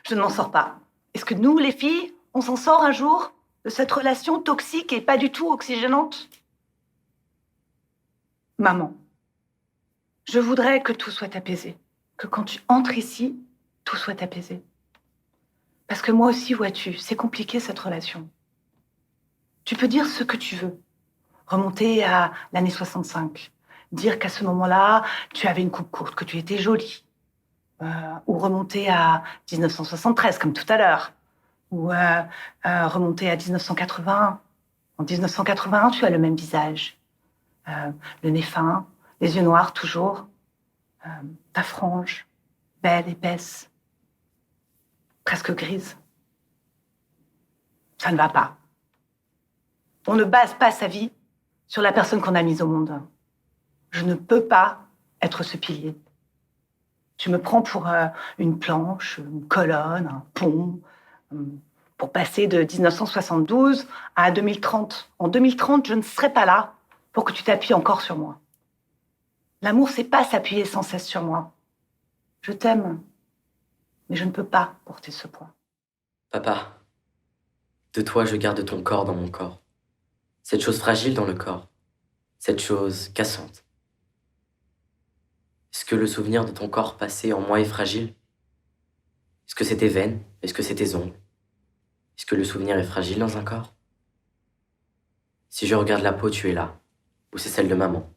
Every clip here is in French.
Je ne m'en sors pas. Est-ce que nous, les filles, on s'en sort un jour de cette relation toxique et pas du tout oxygénante? Maman, je voudrais que tout soit apaisé. Que quand tu entres ici, tout soit apaisé. Parce que moi aussi, vois-tu, c'est compliqué cette relation. Tu peux dire ce que tu veux. Remonter à l'année 65. Dire qu'à ce moment-là, tu avais une coupe courte, que tu étais jolie. Ou remonter à 1973, comme tout à l'heure. Ou remonter à 1981. En 1981, tu as le même visage. Le nez fin, les yeux noirs toujours. Ta frange, belle, épaisse, presque grise. Ça ne va pas. On ne base pas sa vie sur la personne qu'on a mise au monde. Je ne peux pas être ce pilier. Tu me prends pour une planche, une colonne, un pont, pour passer de 1972 à 2030. En 2030, je ne serai pas là pour que tu t'appuies encore sur moi. L'amour, c'est pas s'appuyer sans cesse sur moi. Je t'aime, mais je ne peux pas porter ce poids. Papa, de toi je garde ton corps dans mon corps. Cette chose fragile dans le corps. Cette chose cassante. Est-ce que le souvenir de ton corps passé en moi est fragile? Est-ce que c'est tes veines? Est-ce que c'est tes ongles? Est-ce que le souvenir est fragile dans un corps? Si je regarde la peau, tu es là. Ou c'est celle de maman?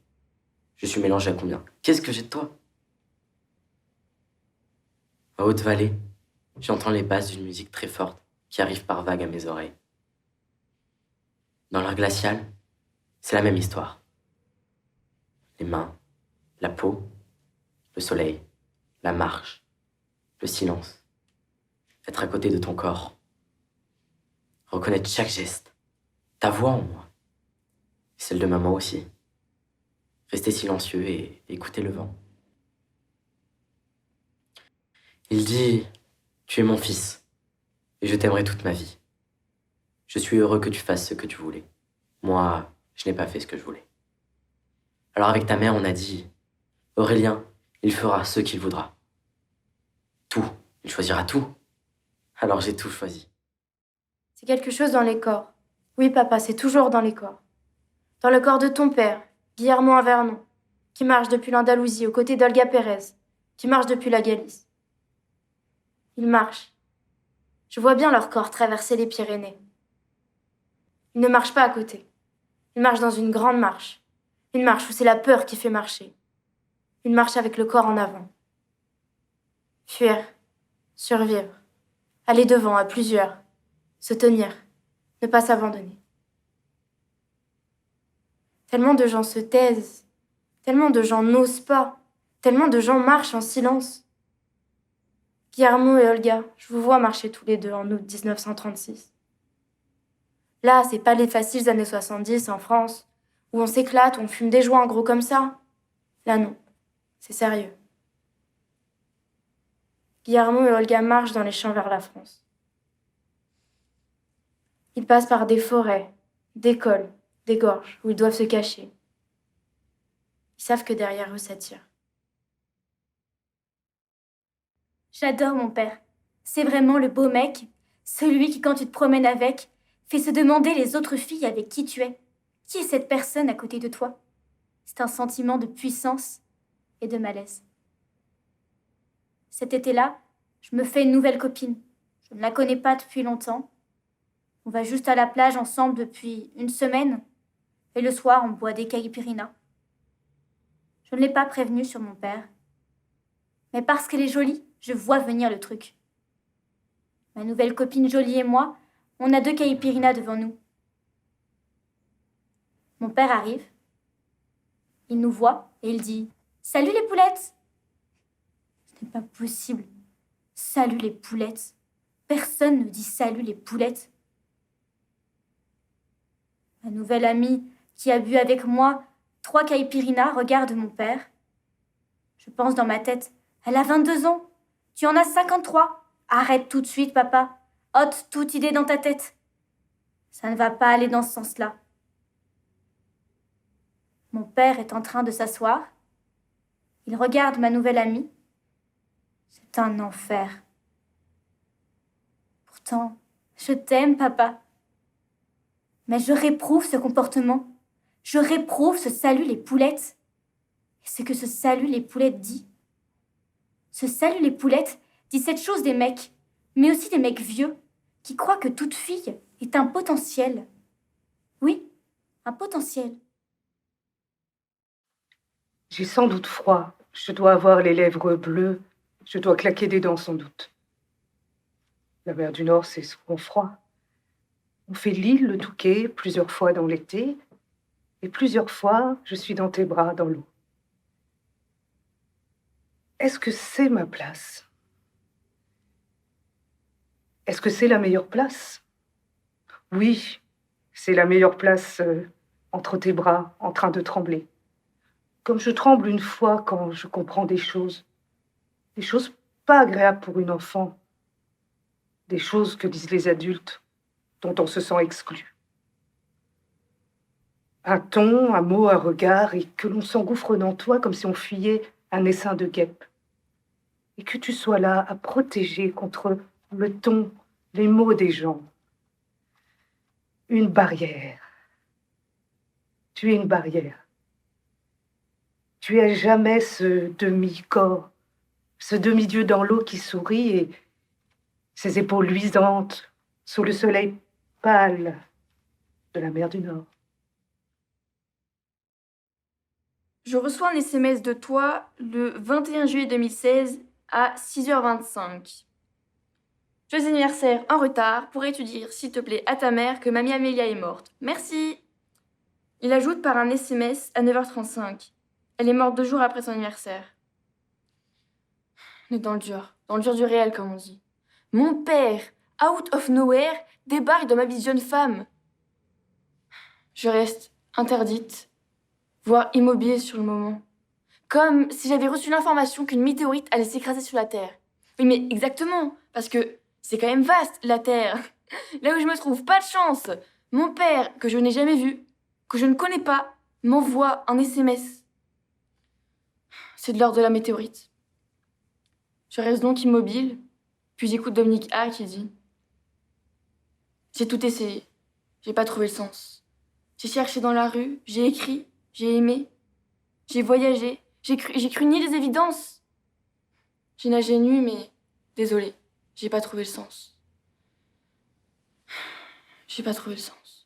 Je suis mélangé à combien? Qu'est-ce que j'ai de toi? À haute vallée, j'entends les basses d'une musique très forte qui arrive par vagues à mes oreilles. Dans l'art glacial, c'est la même histoire. Les mains, la peau, le soleil, la marche, le silence. Être à côté de ton corps. Reconnaître chaque geste. Ta voix en moi. Celle de maman aussi. Rester silencieux et écouter le vent. Il dit, tu es mon fils, et je t'aimerai toute ma vie. Je suis heureux que tu fasses ce que tu voulais. Moi, je n'ai pas fait ce que je voulais. Alors avec ta mère, on a dit, Aurélien, il fera ce qu'il voudra. Tout. Il choisira tout. Alors j'ai tout choisi. C'est quelque chose dans les corps. Oui, papa, c'est toujours dans les corps. Dans le corps de ton père, Guillermo Avernon, qui marche depuis l'Andalousie aux côtés d'Olga Pérez, qui marche depuis la Galice. Ils marchent. Je vois bien leur corps traverser les Pyrénées. Ils ne marchent pas à côté. Ils marchent dans une grande marche. Une marche où c'est la peur qui fait marcher. Une marche avec le corps en avant. Fuir. Survivre. Aller devant à plusieurs. Se tenir. Ne pas s'abandonner. Tellement de gens se taisent. Tellement de gens n'osent pas. Tellement de gens marchent en silence. Guillermo et Olga, je vous vois marcher tous les deux en août 1936. Là, c'est pas les faciles années 70 en France, où on s'éclate, on fume des joints gros comme ça. Là, non. C'est sérieux. Guillermo et Olga marchent dans les champs vers la France. Ils passent par des forêts, des cols, des gorges, où ils doivent se cacher. Ils savent que derrière eux, ça tire. J'adore mon père. C'est vraiment le beau mec, celui qui, quand tu te promènes avec, fait se demander les autres filles avec qui tu es. Qui est cette personne à côté de toi? C'est un sentiment de puissance et de malaise. Cet été-là, je me fais une nouvelle copine. Je ne la connais pas depuis longtemps. On va juste à la plage ensemble depuis une semaine. Et le soir, on boit des caipirinhas. Je ne l'ai pas prévenue sur mon père. Mais parce qu'elle est jolie, je vois venir le truc. Ma nouvelle copine jolie et moi, on a 2 caipirinhas devant nous. Mon père arrive. Il nous voit et il dit « Salut les poulettes !» Ce n'est pas possible. Salut les poulettes. Personne ne dit salut les poulettes. Ma nouvelle amie, qui a bu avec moi 3 caipirinhas, regarde mon père. Je pense dans ma tête, elle a 22 ans. Tu en as 53. Arrête tout de suite, papa. Ôte toute idée dans ta tête. Ça ne va pas aller dans ce sens-là. Mon père est en train de s'asseoir. Il regarde ma nouvelle amie. C'est un enfer. Pourtant, je t'aime, papa. Mais je réprouve ce comportement. Je réprouve ce salut les poulettes. Et ce que ce salut les poulettes dit. Ce salut les poulettes dit cette chose des mecs, mais aussi des mecs vieux, qui croient que toute fille est un potentiel. Oui, un potentiel. J'ai sans doute froid. Je dois avoir les lèvres bleues. Je dois claquer des dents sans doute. La mer du Nord, c'est souvent froid. On fait l'île, le Touquet, plusieurs fois dans l'été. Et plusieurs fois, je suis dans tes bras, dans l'eau. Est-ce que c'est ma place? Est-ce que c'est la meilleure place? Oui, c'est la meilleure place entre tes bras, en train de trembler. Comme je tremble une fois quand je comprends des choses pas agréables pour une enfant, des choses que disent les adultes, dont on se sent exclu. Un ton, un mot, un regard, et que l'on s'engouffre dans toi comme si on fuyait un essaim de guêpes. Et que tu sois là à protéger contre le ton, les mots des gens. Une barrière. Tu es une barrière. Tu es jamais ce demi-corps, ce demi-dieu dans l'eau qui sourit et ses épaules luisantes sous le soleil pâle de la mer du Nord. Je reçois un SMS de toi le 21 juillet 2016 à 6h25. Joyeux anniversaire en retard. Pourrais-tu dire, s'il te plaît, à ta mère que mamie Amélia est morte? Merci. Il ajoute par un SMS à 9h35. Elle est morte 2 jours après son anniversaire. On est dans le dur du réel, comme on dit. Mon père, out of nowhere, débarque dans ma vie de jeune femme. Je reste interdite, voire immobile sur le moment. Comme si j'avais reçu l'information qu'une météorite allait s'écraser sur la Terre. Oui, mais exactement, parce que c'est quand même vaste, la Terre. Là où je me trouve, pas de chance. Mon père, que je n'ai jamais vu, que je ne connais pas, m'envoie un SMS. C'est de l'ordre de la météorite. Je reste donc immobile, puis j'écoute Dominique A qui dit « J'ai tout essayé, j'ai pas trouvé le sens. J'ai cherché dans la rue, j'ai écrit, j'ai aimé, j'ai voyagé, j'ai cru nier les évidences. J'ai nagé nu, mais désolé, j'ai pas trouvé le sens. J'ai pas trouvé le sens. »